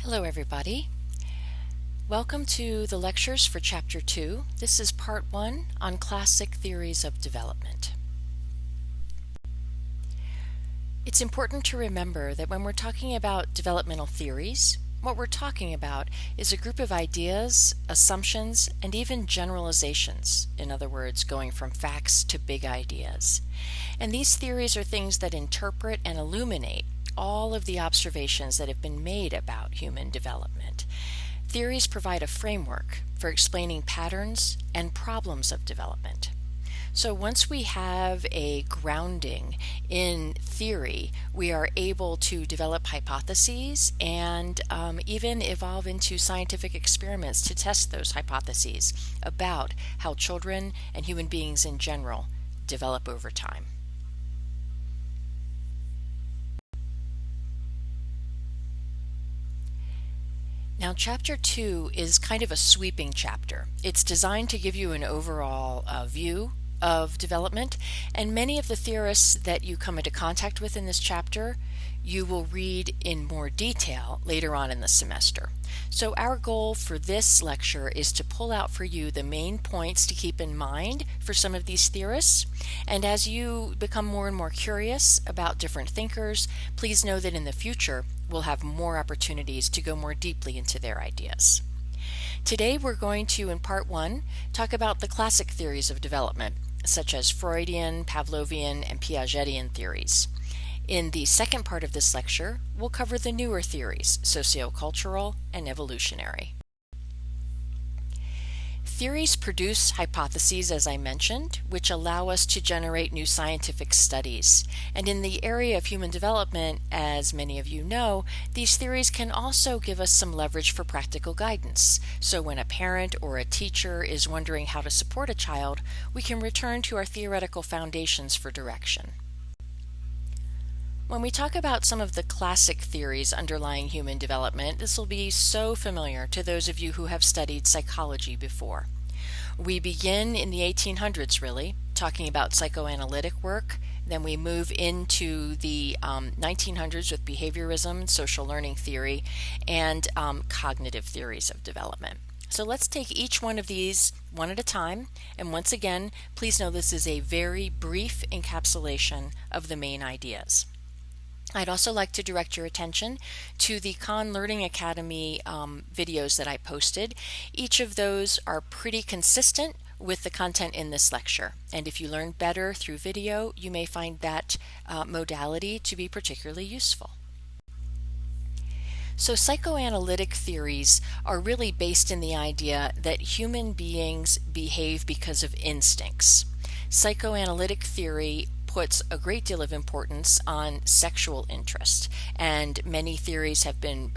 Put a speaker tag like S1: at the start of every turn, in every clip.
S1: Hello everybody. Welcome to the lectures for Chapter 2. This is Part 1 on Classic Theories of Development. It's important to remember that when we're talking about developmental theories, what we're talking about is a group of ideas, assumptions, and even generalizations. In other words, going from facts to big ideas. And these theories are things that interpret and illuminate all of the observations that have been made about human development. Theories provide a framework for explaining patterns and problems of development. So once we have a grounding in theory, we are able to develop hypotheses and even evolve into scientific experiments to test those hypotheses about how children and human beings in general develop over time. Now, Chapter 2 is kind of a sweeping chapter. It's designed to give you an overall view of development, and many of the theorists that you come into contact with in this chapter you will read in more detail later on in the semester. So our goal for this lecture is to pull out for you the main points to keep in mind for some of these theorists, and as you become more and more curious about different thinkers, please know that in the future we'll have more opportunities to go more deeply into their ideas. Today we're going to, in Part 1, talk about the classic theories of development, such as Freudian, Pavlovian, and Piagetian theories. In the second part of this lecture, we'll cover the newer theories, sociocultural and evolutionary. Theories produce hypotheses, as I mentioned, which allow us to generate new scientific studies. And in the area of human development, as many of you know, these theories can also give us some leverage for practical guidance. So when a parent or a teacher is wondering how to support a child, we can return to our theoretical foundations for direction. When we talk about some of the classic theories underlying human development, this will be so familiar to those of you who have studied psychology before. We begin in the 1800s, really, talking about psychoanalytic work. Then we move into the 1900s with behaviorism, social learning theory, and cognitive theories of development. So let's take each one of these one at a time. And once again, please know this is a very brief encapsulation of the main ideas. I'd also like to direct your attention to the Khan Learning Academy videos that I posted. Each of those are pretty consistent with the content in this lecture. And if you learn better through video, you may find that modality to be particularly useful. So psychoanalytic theories are really based in the idea that human beings behave because of instincts. Psychoanalytic theory puts a great deal of importance on sexual interest, and many theories have been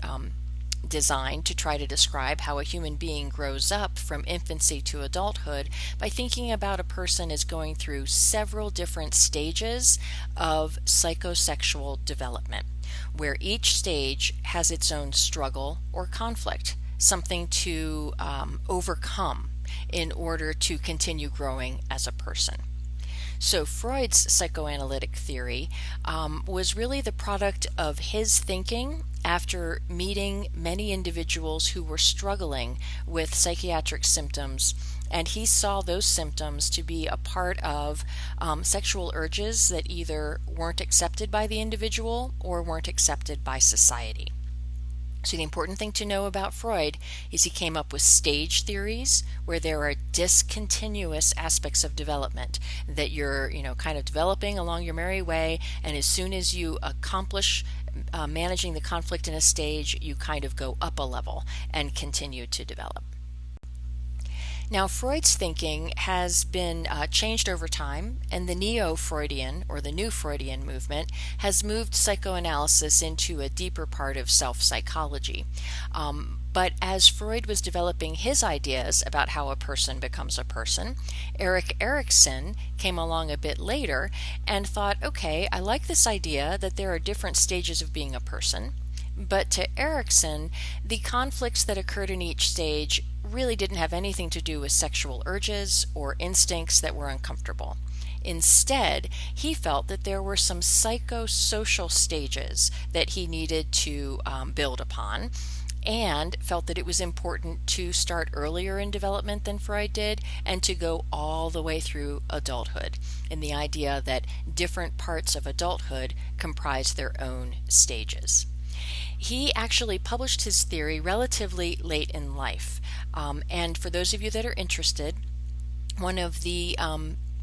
S1: designed to try to describe how a human being grows up from infancy to adulthood by thinking about a person as going through several different stages of psychosexual development, where each stage has its own struggle or conflict, something to overcome in order to continue growing as a person. So Freud's psychoanalytic theory was really the product of his thinking after meeting many individuals who were struggling with psychiatric symptoms, and he saw those symptoms to be a part of sexual urges that either weren't accepted by the individual or weren't accepted by society. So the important thing to know about Freud is he came up with stage theories where there are discontinuous aspects of development that you're, kind of developing along your merry way, and as soon as you accomplish managing the conflict in a stage, you kind of go up a level and continue to develop. Now, Freud's thinking has been changed over time, and the neo-Freudian or the new Freudian movement has moved psychoanalysis into a deeper part of self-psychology. But as Freud was developing his ideas about how a person becomes a person, Erik Erikson came along a bit later and thought, okay, I like this idea that there are different stages of being a person. But to Erikson, the conflicts that occurred in each stage really didn't have anything to do with sexual urges or instincts that were uncomfortable. Instead, he felt that there were some psychosocial stages that he needed to build upon, and felt that it was important to start earlier in development than Freud did and to go all the way through adulthood, and the idea that different parts of adulthood comprise their own stages. He actually published his theory relatively late in life. And for those of you that are interested, one of the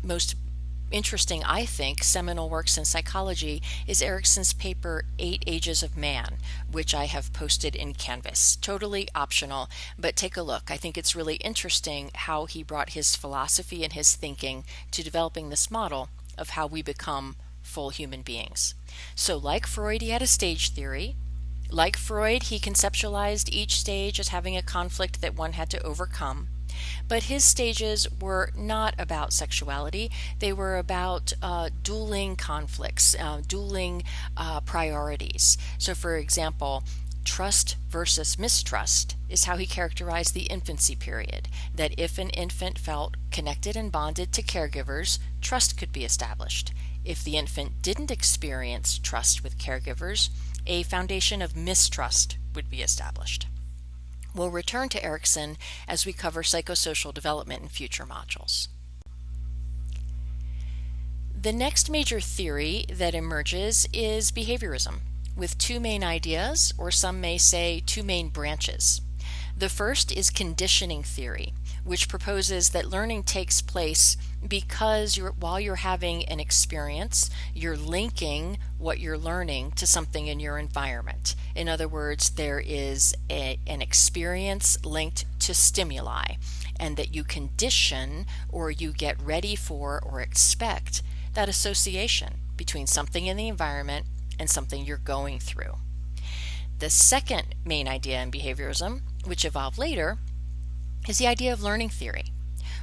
S1: most interesting, I think, seminal works in psychology is Erikson's paper, 8 Ages of Man, which I have posted in Canvas. Totally optional, but take a look. I think it's really interesting how he brought his philosophy and his thinking to developing this model of how we become full human beings. So like Freud, he had a stage theory. Like Freud, he conceptualized each stage as having a conflict that one had to overcome. But his stages were not about sexuality. They were about dueling conflicts, dueling priorities. So for example, trust versus mistrust is how he characterized the infancy period, that if an infant felt connected and bonded to caregivers, trust could be established. If the infant didn't experience trust with caregivers, a foundation of mistrust would be established. We'll return to Erikson as we cover psychosocial development in future modules. The next major theory that emerges is behaviorism, with 2 main ideas, or some may say 2 main branches. The first is conditioning theory, which proposes that learning takes place because while you're having an experience, you're linking what you're learning to something in your environment. In other words, there is an experience linked to stimuli, and that you condition or you get ready for or expect that association between something in the environment and something you're going through. The second main idea in behaviorism, which evolved later, is the idea of learning theory,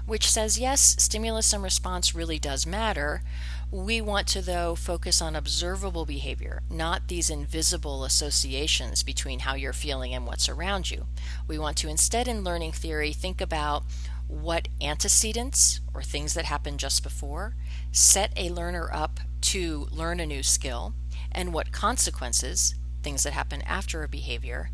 S1: which says, yes, stimulus and response really does matter. We want to, though, focus on observable behavior, not these invisible associations between how you're feeling and what's around you. We want to instead, in learning theory, think about what antecedents, or things that happen just before, set a learner up to learn a new skill, and what consequences, things that happen after a behavior,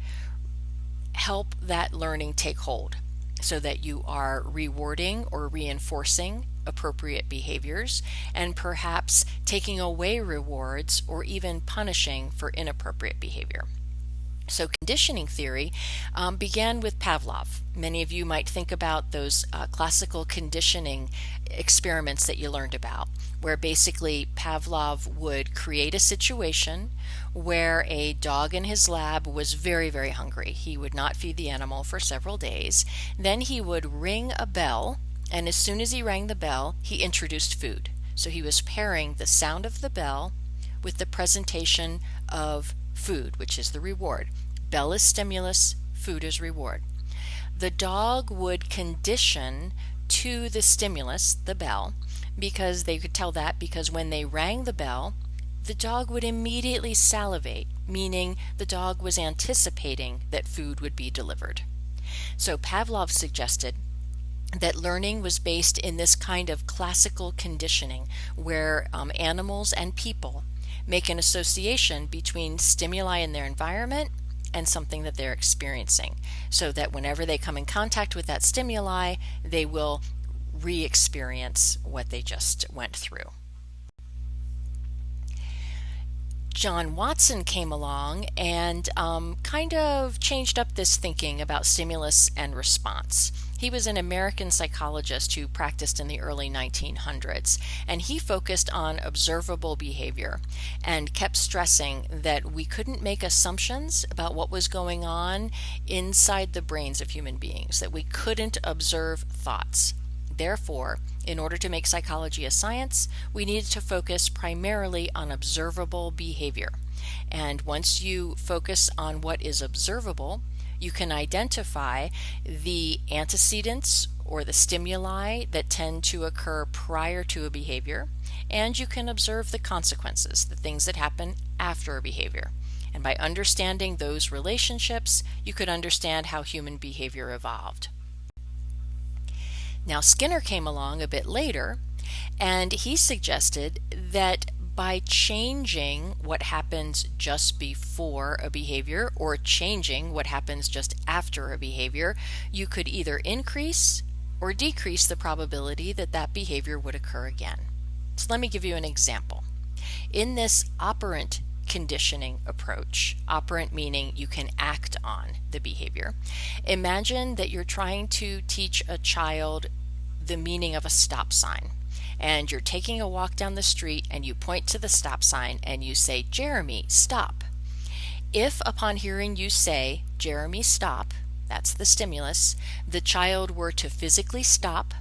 S1: help that learning take hold, so that you are rewarding or reinforcing appropriate behaviors and perhaps taking away rewards or even punishing for inappropriate behavior. So conditioning theory began with Pavlov. Many of you might think about those classical conditioning experiments that you learned about, where basically Pavlov would create a situation where a dog in his lab was very, very hungry. He would not feed the animal for several days. Then he would ring a bell, and as soon as he rang the bell, he introduced food. So he was pairing the sound of the bell with the presentation of food, which is the reward. Bell is stimulus, food is reward. The dog would condition to the stimulus, the bell, because they could tell that because when they rang the bell, the dog would immediately salivate, meaning the dog was anticipating that food would be delivered. So Pavlov suggested that learning was based in this kind of classical conditioning where animals and people make an association between stimuli in their environment and something that they're experiencing, so that whenever they come in contact with that stimuli, they will re-experience what they just went through. John Watson came along and kind of changed up this thinking about stimulus and response. He was an American psychologist who practiced in the early 1900s, and he focused on observable behavior and kept stressing that we couldn't make assumptions about what was going on inside the brains of human beings, that we couldn't observe thoughts. Therefore, in order to make psychology a science, we needed to focus primarily on observable behavior. And once you focus on what is observable, you can identify the antecedents or the stimuli that tend to occur prior to a behavior, and you can observe the consequences, the things that happen after a behavior. And by understanding those relationships, you could understand how human behavior evolved. Now, Skinner came along a bit later, and he suggested that by changing what happens just before a behavior or changing what happens just after a behavior, you could either increase or decrease the probability that that behavior would occur again. So let me give you an example. In this operant conditioning approach, operant meaning you can act on the behavior, imagine that you're trying to teach a child the meaning of a stop sign. And you're taking a walk down the street and you point to the stop sign and you say, "Jeremy, stop." If upon hearing you say, "Jeremy, stop," that's the stimulus, the child were to physically stop,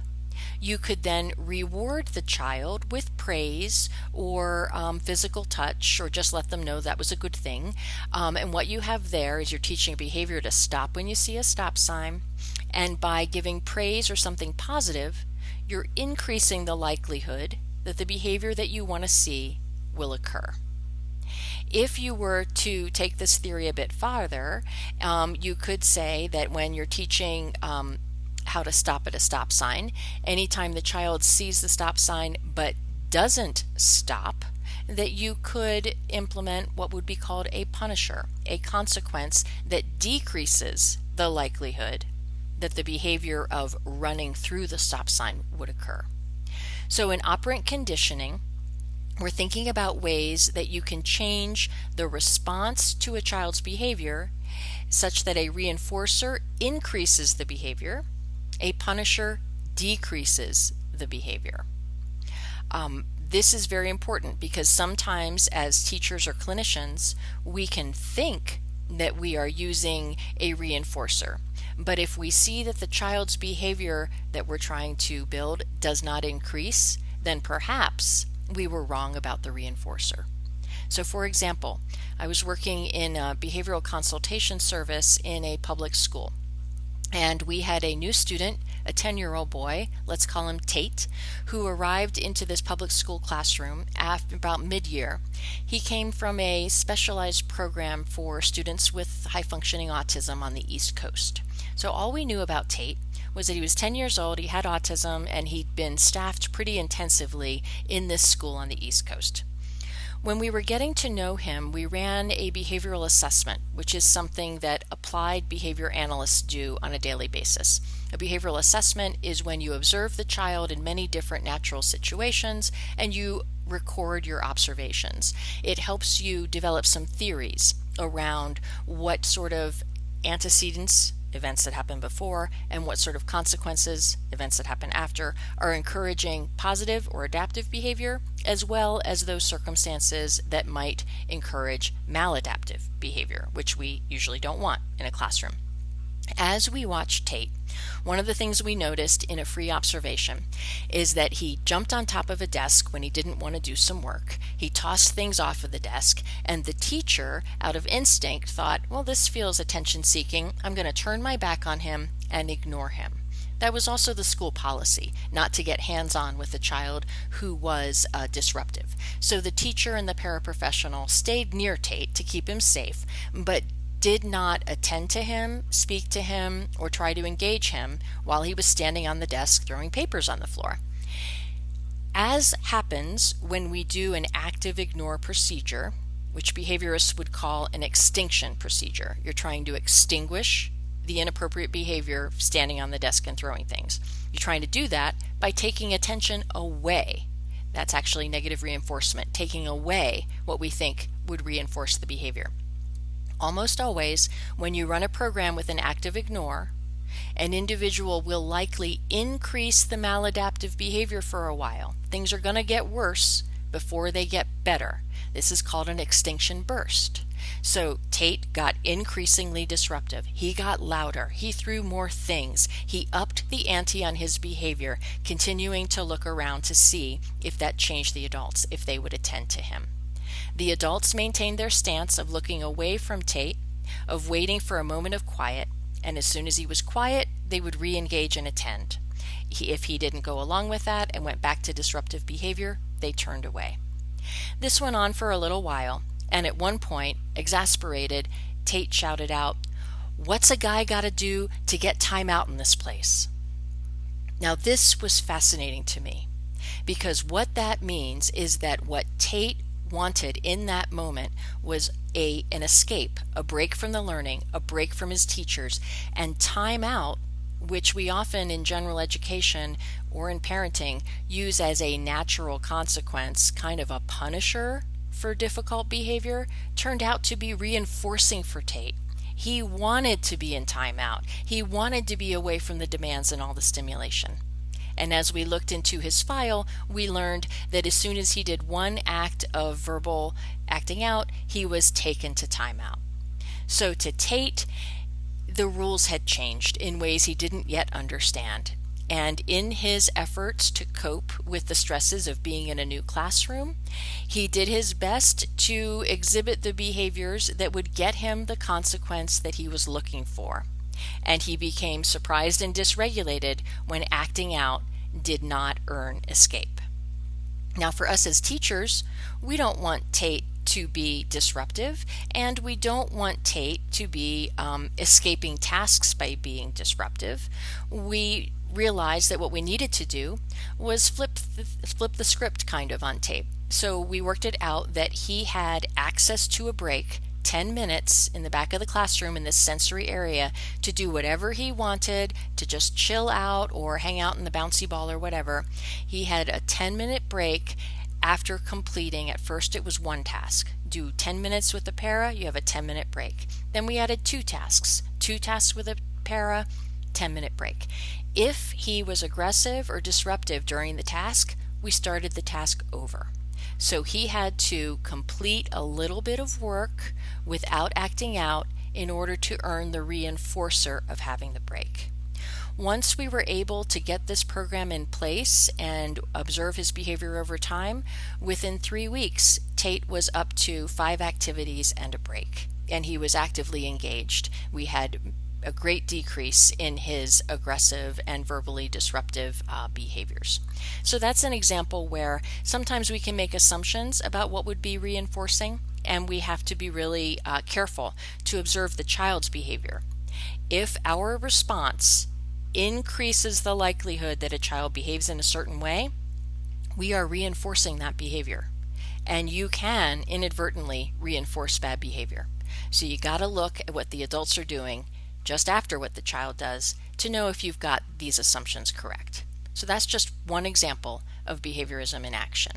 S1: you could then reward the child with praise or physical touch, or just let them know that was a good thing. And what you have there is you're teaching a behavior to stop when you see a stop sign. And by giving praise or something positive, you're increasing the likelihood that the behavior that you want to see will occur. If you were to take this theory a bit farther, you could say that when you're teaching how to stop at a stop sign, anytime the child sees the stop sign but doesn't stop, that you could implement what would be called a punisher, a consequence that decreases the likelihood that the behavior of running through the stop sign would occur. So in operant conditioning, we're thinking about ways that you can change the response to a child's behavior such that a reinforcer increases the behavior, a punisher decreases the behavior. This is very important because sometimes as teachers or clinicians, we can think that we are using a reinforcer. But if we see that the child's behavior that we're trying to build does not increase, then perhaps we were wrong about the reinforcer. So for example, I was working in a behavioral consultation service in a public school. And we had a new student, a 10-year-old boy, let's call him Tate, who arrived into this public school classroom after about mid-year. He came from a specialized program for students with high-functioning autism on the East Coast. So all we knew about Tate was that he was 10 years old, he had autism, and he'd been staffed pretty intensively in this school on the East Coast. When we were getting to know him, we ran a behavioral assessment, which is something that applied behavior analysts do on a daily basis. A behavioral assessment is when you observe the child in many different natural situations and you record your observations. It helps you develop some theories around what sort of antecedents, events that happen before, and what sort of consequences, events that happen after, are encouraging positive or adaptive behavior, as well as those circumstances that might encourage maladaptive behavior, which we usually don't want in a classroom. As we watched Tate, one of the things we noticed in a free observation is that he jumped on top of a desk when he didn't want to do some work. He tossed things off of the desk, and the teacher, out of instinct, thought, well, this feels attention-seeking. I'm going to turn my back on him and ignore him. That was also the school policy, not to get hands-on with a child who was disruptive. So the teacher and the paraprofessional stayed near Tate to keep him safe, but did not attend to him, speak to him, or try to engage him while he was standing on the desk throwing papers on the floor. As happens when we do an active ignore procedure, which behaviorists would call an extinction procedure. You're trying to extinguish the inappropriate behavior standing on the desk and throwing things. You're trying to do that by taking attention away. That's actually negative reinforcement, taking away what we think would reinforce the behavior. Almost always, when you run a program with an active ignore, an individual will likely increase the maladaptive behavior for a while. Things are going to get worse before they get better. This is called an extinction burst. So Tate got increasingly disruptive. He got louder. He threw more things. He upped the ante on his behavior, continuing to look around to see if that changed the adults, if they would attend to him. The adults maintained their stance of looking away from Tate, of waiting for a moment of quiet, and as soon as he was quiet, they would re-engage and attend. If he didn't go along with that and went back to disruptive behavior, they turned away. This went on for a little while, and at one point, exasperated, Tate shouted out, "What's a guy got to do to get time out in this place?" Now this was fascinating to me, because what that means is that what Tate wanted in that moment was an escape, a break from the learning, a break from his teachers, and time out, which we often in general education or in parenting use as a natural consequence, kind of a punisher for difficult behavior, turned out to be reinforcing for Tate. He wanted to be in timeout. He wanted to be away from the demands and all the stimulation. And as we looked into his file, we learned that as soon as he did one act of verbal acting out, he was taken to timeout. So to Tate, the rules had changed in ways he didn't yet understand. And in his efforts to cope with the stresses of being in a new classroom, he did his best to exhibit the behaviors that would get him the consequence that he was looking for. And he became surprised and dysregulated when acting out did not earn escape. Now, for us as teachers, we don't want Tate to be disruptive, and we don't want Tate to be escaping tasks by being disruptive. We realized that what we needed to do was flip the script kind of on Tate. So we worked it out that he had access to a break, 10 minutes in the back of the classroom in this sensory area, to do whatever he wanted, to just chill out or hang out in the bouncy ball or whatever. He had a 10-minute break after completing, at first it was one task. Do 10 minutes with the para, you have a 10-minute break. Then we added two tasks with a para, 10-minute break. If he was aggressive or disruptive during the task, we started the task over. So he had to complete a little bit of work without acting out in order to earn the reinforcer of having the break. Once we were able to get this program in place and observe his behavior over time, within 3 weeks, Tate was up to 5 activities and a break, and he was actively engaged. We had a great decrease in his aggressive and verbally disruptive behaviors. So that's an example where sometimes we can make assumptions about what would be reinforcing, and we have to be really careful to observe the child's behavior. If our response increases the likelihood that a child behaves in a certain way, we are reinforcing that behavior. And you can inadvertently reinforce bad behavior. So you got to look at what the adults are doing just after what the child does to know if you've got these assumptions correct. So that's just one example of behaviorism in action.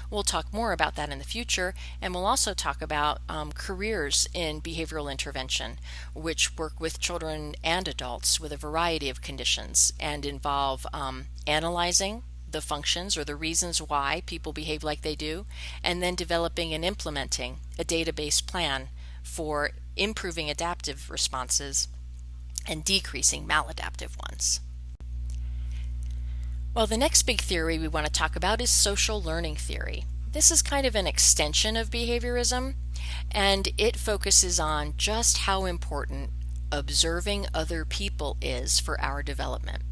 S1: We'll talk more about that in the future, and we'll also talk about careers in behavioral intervention, which work with children and adults with a variety of conditions and involve analyzing the functions or the reasons why people behave like they do, and then developing and implementing a database plan for improving adaptive responses and decreasing maladaptive ones. Well, the next big theory we want to talk about is social learning theory. This is kind of an extension of behaviorism, and it focuses on just how important observing other people is for our development.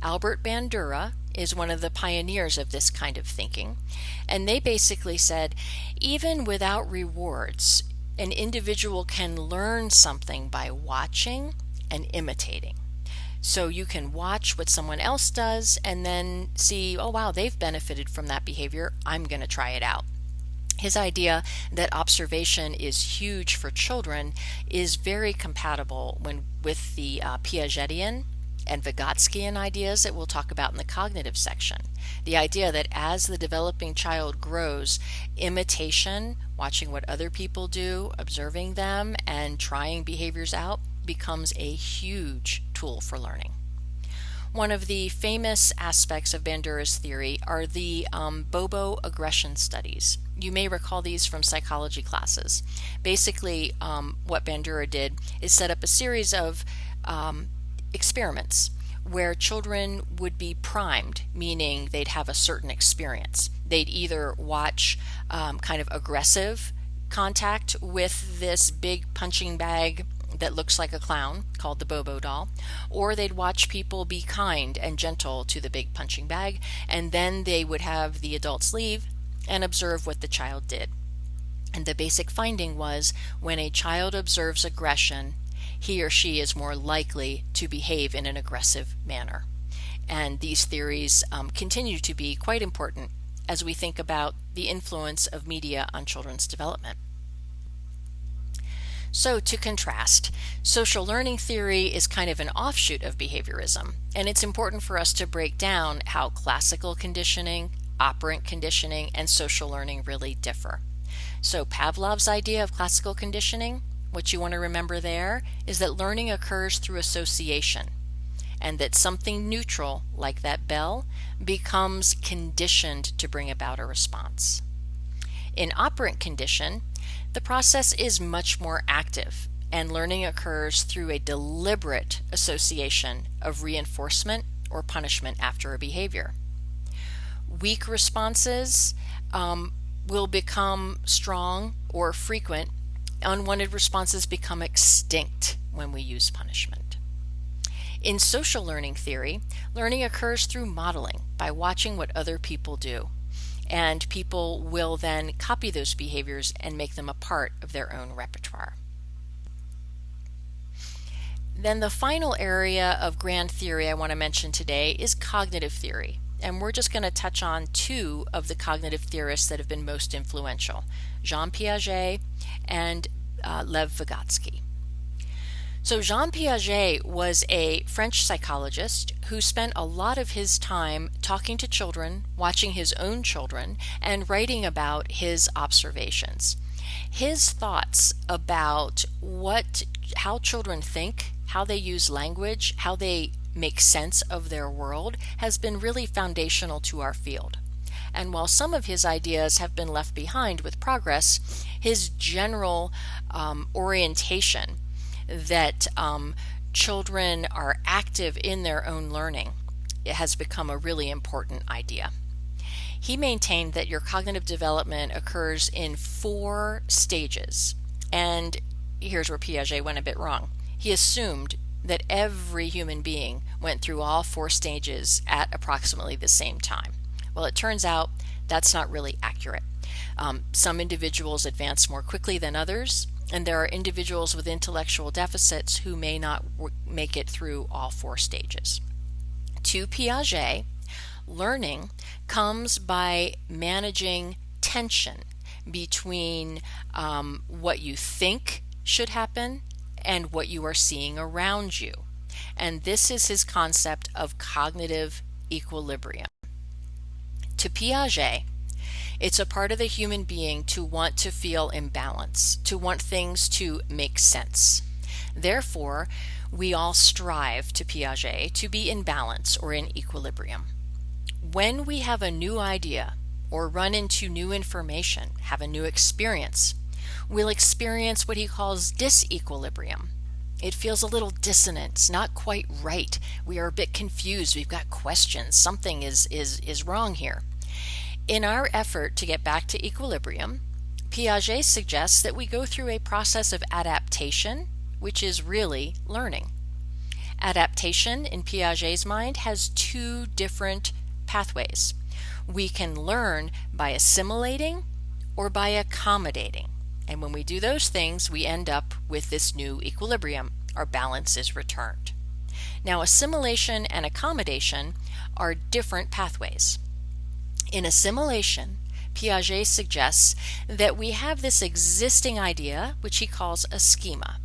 S1: Albert Bandura is one of the pioneers of this kind of thinking, and they basically said, even without rewards, an individual can learn something by watching and imitating. So you can watch what someone else does and then see, oh wow, they've benefited from that behavior, I'm going to try it out. His idea that observation is huge for children is very compatible with the Piagetian and Vygotskian ideas that we'll talk about in the cognitive section. The idea that as the developing child grows, imitation, watching what other people do, observing them, and trying behaviors out becomes a huge tool for learning. One of the famous aspects of Bandura's theory are the Bobo aggression studies. You may recall these from psychology classes. Basically, what Bandura did is set up a series of experiments where children would be primed, meaning they'd have a certain experience. They'd either watch kind of aggressive contact with this big punching bag that looks like a clown called the Bobo doll, or they'd watch people be kind and gentle to the big punching bag, and then they would have the adults leave and observe what the child did. And the basic finding was when a child observes aggression, he or she is more likely to behave in an aggressive manner. And these theories continue to be quite important as we think about the influence of media on children's development. So to contrast, social learning theory is kind of an offshoot of behaviorism, and it's important for us to break down how classical conditioning, operant conditioning, and social learning really differ. So Pavlov's idea of classical conditioning, what you want to remember there is that learning occurs through association, and that something neutral, like that bell, becomes conditioned to bring about a response. In operant condition, the process is much more active, and learning occurs through a deliberate association of reinforcement or punishment after a behavior. Weak responses will become strong or frequent. Unwanted responses become extinct when we use punishment. In social learning theory, learning occurs through modeling by watching what other people do, and people will then copy those behaviors and make them a part of their own repertoire. Then the final area of grand theory I want to mention today is cognitive theory, and we're just going to touch on two of the cognitive theorists that have been most influential, Jean Piaget and Lev Vygotsky. So Jean Piaget was a French psychologist who spent a lot of his time talking to children, watching his own children, and writing about his observations. His thoughts about how children think, how they use language, how they make sense of their world has been really foundational to our field. And while some of his ideas have been left behind with progress, his general orientation that children are active in their own learning, it has become a really important idea. He maintained that your cognitive development occurs in 4 stages, and here's where Piaget went a bit wrong. He assumed that every human being went through all 4 stages at approximately the same time. Well, it turns out that's not really accurate. Some individuals advance more quickly than others, and there are individuals with intellectual deficits who may not make it through all 4 stages. To Piaget, learning comes by managing tension between what you think should happen and what you are seeing around you. And this is his concept of cognitive equilibrium. To Piaget, it's a part of the human being to want to feel in balance, to want things to make sense. Therefore, we all strive, to Piaget, to be in balance or in equilibrium. When we have a new idea or run into new information, have a new experience, we'll experience what he calls disequilibrium. It feels a little dissonant, it's not quite right. We are a bit confused, we've got questions, something is wrong here. In our effort to get back to equilibrium, Piaget suggests that we go through a process of adaptation, which is really learning. Adaptation, in Piaget's mind, has 2 different pathways. We can learn by assimilating or by accommodating. And when we do those things, we end up with this new equilibrium. Our balance is returned. Now, assimilation and accommodation are different pathways. In assimilation, Piaget suggests that we have this existing idea, which he calls a schema.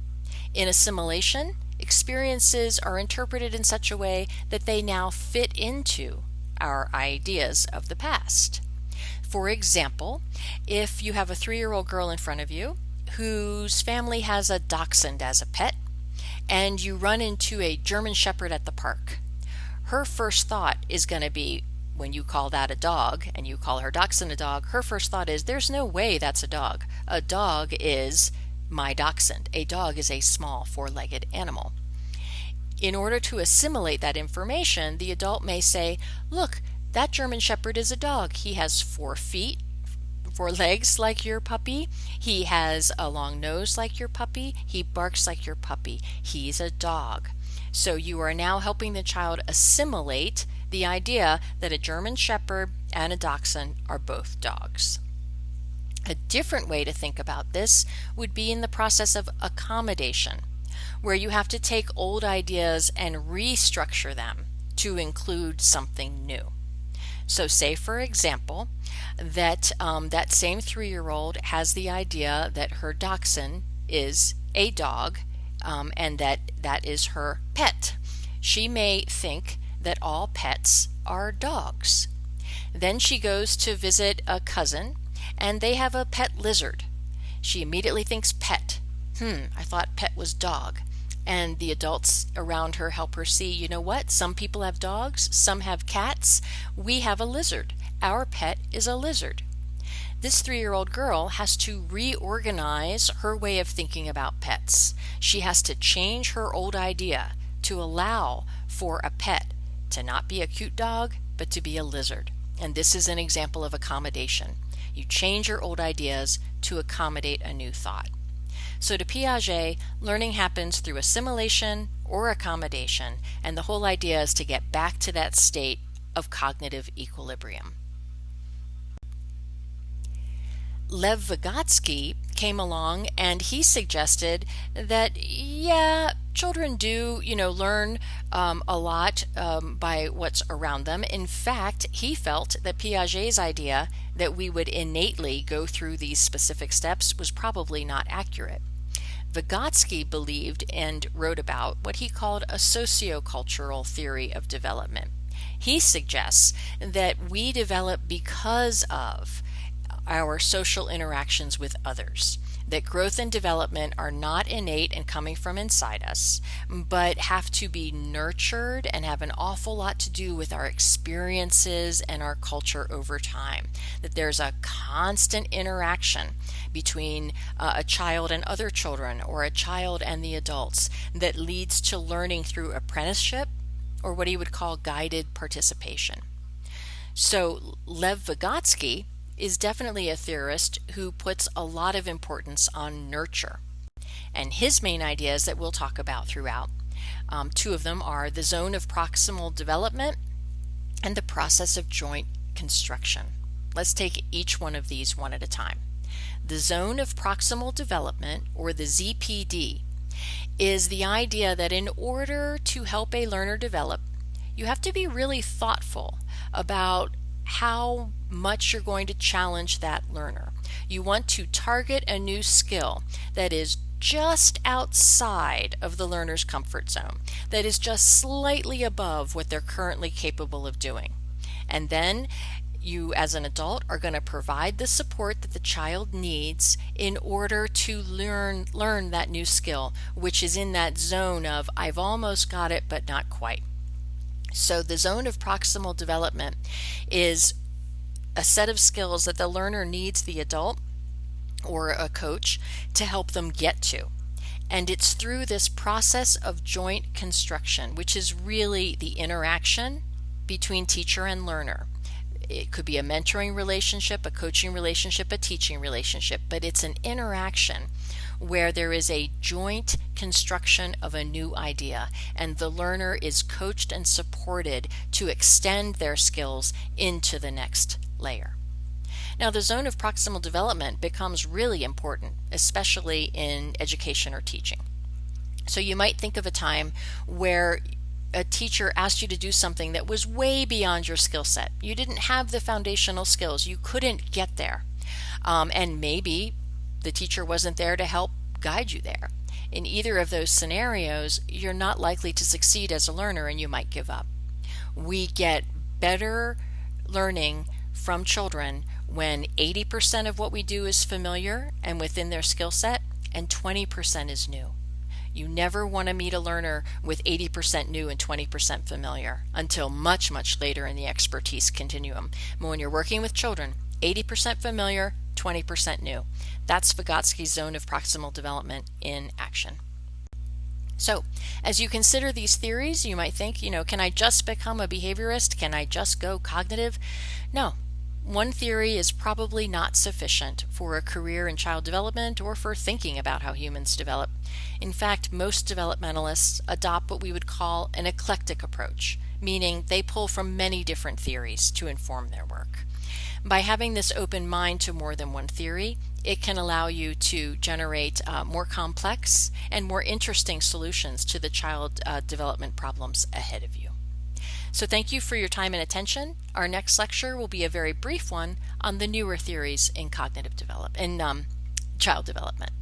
S1: In assimilation, experiences are interpreted in such a way that they now fit into our ideas of the past. For example, if you have a 3-year-old girl in front of you whose family has a dachshund as a pet, and you run into a German Shepherd at the park, her first thought is going to be, when you call that a dog and you call her dachshund a dog, her first thought is, there's no way that's a dog. A dog is my dachshund. A dog is a small 4-legged animal. In order to assimilate that information, the adult may say, look, that German Shepherd is a dog. He has 4 feet, 4 legs like your puppy. He has a long nose like your puppy. He barks like your puppy. He's a dog. So you are now helping the child assimilate the idea that a German Shepherd and a Dachshund are both dogs. A different way to think about this would be in the process of accommodation, where you have to take old ideas and restructure them to include something new. So say, for example, that that same 3-year-old has the idea that her dachshund is a dog, and that is her pet. She may think that all pets are dogs. Then she goes to visit a cousin, and they have a pet lizard. She immediately thinks pet. I thought pet was dog. And the adults around her help her see, you know what? Some people have dogs, some have cats. We have a lizard. Our pet is a lizard. This 3-year-old girl has to reorganize her way of thinking about pets. She has to change her old idea to allow for a pet to not be a cute dog, but to be a lizard. And this is an example of accommodation. You change your old ideas to accommodate a new thought. So to Piaget, learning happens through assimilation or accommodation, and the whole idea is to get back to that state of cognitive equilibrium. Lev Vygotsky came along and he suggested that, children do, learn a lot by what's around them. In fact, he felt that Piaget's idea that we would innately go through these specific steps was probably not accurate. Vygotsky believed and wrote about what he called a sociocultural theory of development. He suggests that we develop because of our social interactions with others, that growth and development are not innate and coming from inside us, but have to be nurtured and have an awful lot to do with our experiences and our culture over time. That there's a constant interaction between a child and other children, or a child and the adults, that leads to learning through apprenticeship, or what he would call guided participation. So Lev Vygotsky is definitely a theorist who puts a lot of importance on nurture. And his main ideas that we'll talk about throughout, two of them are the zone of proximal development and the process of joint construction. Let's take each one of these one at a time. The zone of proximal development, or the ZPD, is the idea that in order to help a learner develop, you have to be really thoughtful about how much you're going to challenge that learner. You want to target a new skill that is just outside of the learner's comfort zone, that is just slightly above what they're currently capable of doing. And then you, as an adult, are going to provide the support that the child needs in order to learn that new skill, which is in that zone of I've almost got it but not quite. So the zone of proximal development is a set of skills that the learner needs the adult or a coach to help them get to. And it's through this process of joint construction, which is really the interaction between teacher and learner. It could be a mentoring relationship, a coaching relationship, a teaching relationship, but it's an interaction where there is a joint construction of a new idea, and the learner is coached and supported to extend their skills into the next layer. Now, the zone of proximal development becomes really important, especially in education or teaching. So you might think of a time where a teacher asked you to do something that was way beyond your skill set. You didn't have the foundational skills. You couldn't get there. And maybe the teacher wasn't there to help guide you there. In either of those scenarios, you're not likely to succeed as a learner, and you might give up. We get better learning from children when 80% of what we do is familiar and within their skill set, and 20% is new. You never want to meet a learner with 80% new and 20% familiar until much, much later in the expertise continuum. But when you're working with children, 80% familiar, 20% new. That's Vygotsky's zone of proximal development in action. So, as you consider these theories, you might think, can I just become a behaviorist? Can I just go cognitive? No. One theory is probably not sufficient for a career in child development or for thinking about how humans develop. In fact, most developmentalists adopt what we would call an eclectic approach, meaning they pull from many different theories to inform their work. By having this open mind to more than one theory, it can allow you to generate more complex and more interesting solutions to the child development problems ahead of you. So thank you for your time and attention. Our next lecture will be a very brief one on the newer theories in cognitive development, in child development.